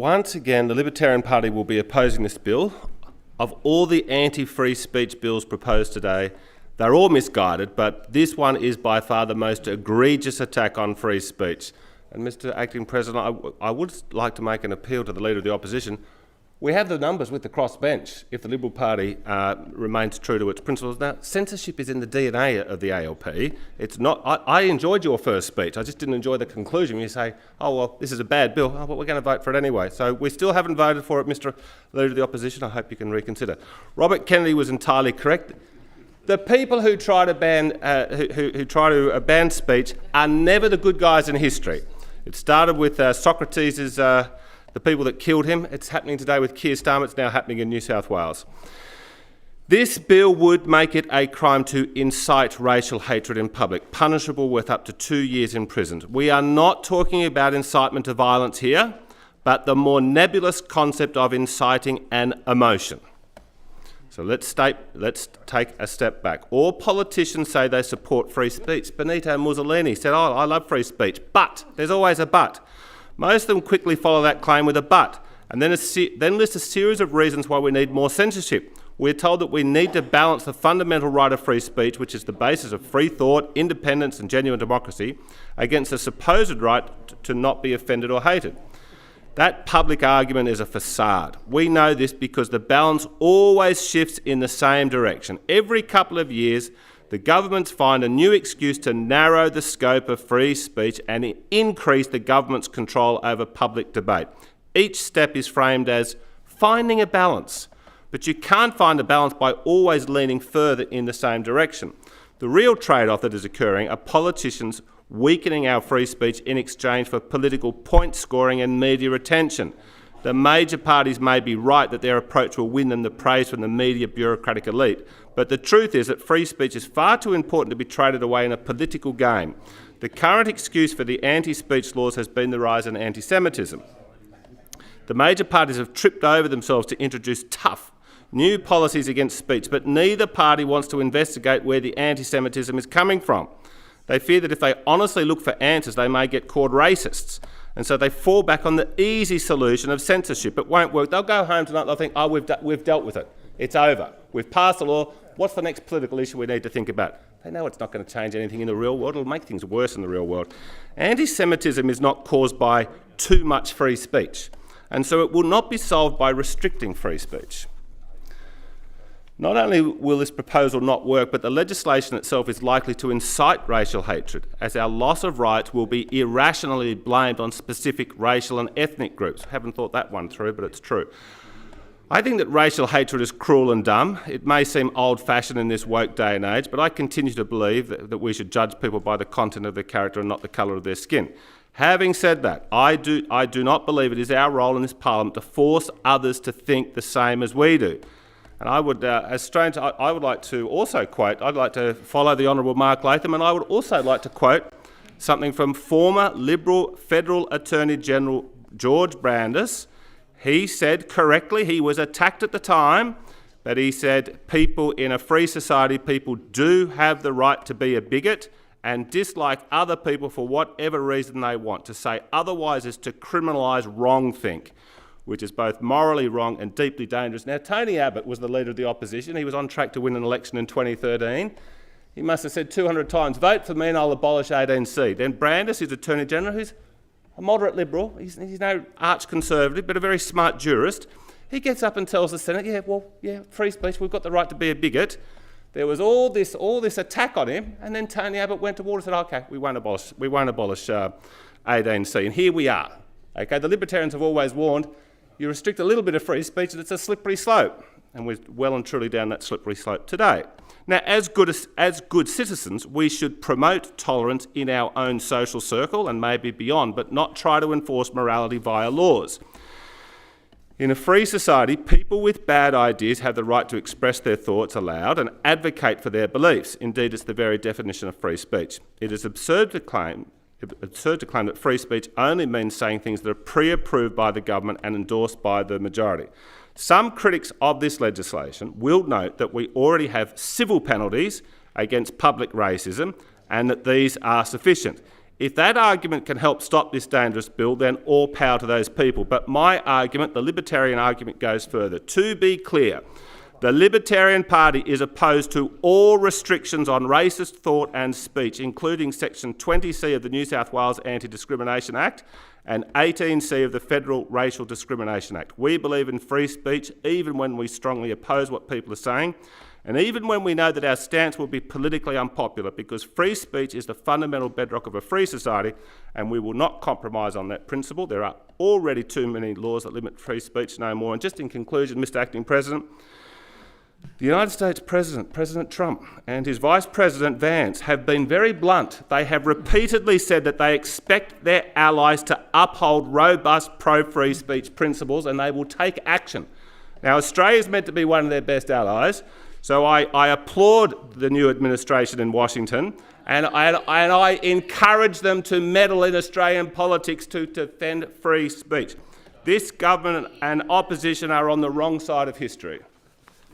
once again, the Libertarian Party will be opposing this bill. Of all the anti-free speech bills proposed today, they're all misguided, but this one is by far the most egregious attack on free speech. And Mr. Acting President, I would like to make an appeal to the Leader of the Opposition. We have the numbers with the crossbench if the Liberal Party remains true to its principles. Now, censorship is in the DNA of the ALP. It's not. I enjoyed your first speech. I just didn't enjoy the conclusion. You say, oh, well, this is a bad bill, but we're going to vote for it anyway. So we still haven't voted for it, Mr. Leader of the Opposition. I hope you can reconsider. Robert Kennedy was entirely correct. The people who try to ban speech are never the good guys in history. It started with Socrates' the people that killed him. It's happening today with Keir Starmer. It's now happening in New South Wales. This bill would make it a crime to incite racial hatred in public, punishable with up to 2 years in prison. We are not talking about incitement to violence here, but the more nebulous concept of inciting an emotion. So let's take a step back. All politicians say they support free speech. Benito Mussolini said, oh, I love free speech, but there's always a but. Most of them quickly follow that claim with a but, and then list a series of reasons why we need more censorship. We're told that we need to balance the fundamental right of free speech, which is the basis of free thought, independence and genuine democracy, against the supposed right to not be offended or hated. That public argument is a facade. We know this because the balance always shifts in the same direction. Every couple of years, the governments find a new excuse to narrow the scope of free speech and increase the government's control over public debate. Each step is framed as finding a balance, but you can't find a balance by always leaning further in the same direction. The real trade-off that is occurring are politicians weakening our free speech in exchange for political point scoring and media attention. The major parties may be right that their approach will win them the praise from the media bureaucratic elite, but the truth is that free speech is far too important to be traded away in a political game. The current excuse for the anti-speech laws has been the rise in antisemitism. The major parties have tripped over themselves to introduce tough, new policies against speech, but neither party wants to investigate where the anti-Semitism is coming from. They fear that if they honestly look for answers, they may get called racists. And so they fall back on the easy solution of censorship. It won't work. They'll go home tonight, they'll think, oh, we've dealt with it. It's over. We've passed the law. What's the next political issue we need to think about? They know it's not going to change anything in the real world. It'll make things worse in the real world. Anti-Semitism is not caused by too much free speech. And so it will not be solved by restricting free speech. Not only will this proposal not work, but the legislation itself is likely to incite racial hatred, as our loss of rights will be irrationally blamed on specific racial and ethnic groups. I haven't thought that one through, but it's true. I think that racial hatred is cruel and dumb. It may seem old-fashioned in this woke day and age, but I continue to believe that we should judge people by the content of their character and not the colour of their skin. Having said that, I do not believe it is our role in this parliament to force others to think the same as we do. And I would, I would like to also quote, I'd like to follow the Honourable Mark Latham, and I would also like to quote something from former Liberal Federal Attorney General George Brandis. He said correctly, he was attacked at the time, but he said people in a free society, people do have the right to be a bigot and dislike other people for whatever reason they want. To say otherwise is to criminalise wrongthink, which is both morally wrong and deeply dangerous. Now, Tony Abbott was the Leader of the Opposition. He was on track to win an election in 2013. He must have said 200 times, vote for me and I'll abolish 18C. Then Brandis, his Attorney General, who's a moderate Liberal, he's no arch-conservative, but a very smart jurist, he gets up and tells the Senate, free speech, we've got the right to be a bigot. There was all this attack on him, and then Tony Abbott went to war and said, okay, we won't abolish 18C, and here we are. Okay, the Libertarians have always warned, you restrict a little bit of free speech and it's a slippery slope. And we're well and truly down that slippery slope today. Now, as good citizens, we should promote tolerance in our own social circle and maybe beyond, but not try to enforce morality via laws. In a free society, people with bad ideas have the right to express their thoughts aloud and advocate for their beliefs. Indeed, it's the very definition of free speech. It is absurd to claim that free speech only means saying things that are pre-approved by the government and endorsed by the majority. Some critics of this legislation will note that we already have civil penalties against public racism and that these are sufficient. If that argument can help stop this dangerous bill, then all power to those people. But my argument, the Libertarian argument, goes further. To be clear, the Libertarian Party is opposed to all restrictions on racist thought and speech, including Section 20C of the New South Wales Anti-Discrimination Act and 18C of the Federal Racial Discrimination Act. We believe in free speech even when we strongly oppose what people are saying, and even when we know that our stance will be politically unpopular, because free speech is the fundamental bedrock of a free society, and we will not compromise on that principle. There are already too many laws that limit free speech, no more. And just in conclusion, Mr. Acting President, the United States President, President Trump, and his Vice President Vance have been very blunt. They have repeatedly said that they expect their allies to uphold robust pro-free speech principles, and they will take action. Now, Australia is meant to be one of their best allies, so I applaud the new administration in Washington, and I encourage them to meddle in Australian politics to defend free speech. This government and opposition are on the wrong side of history.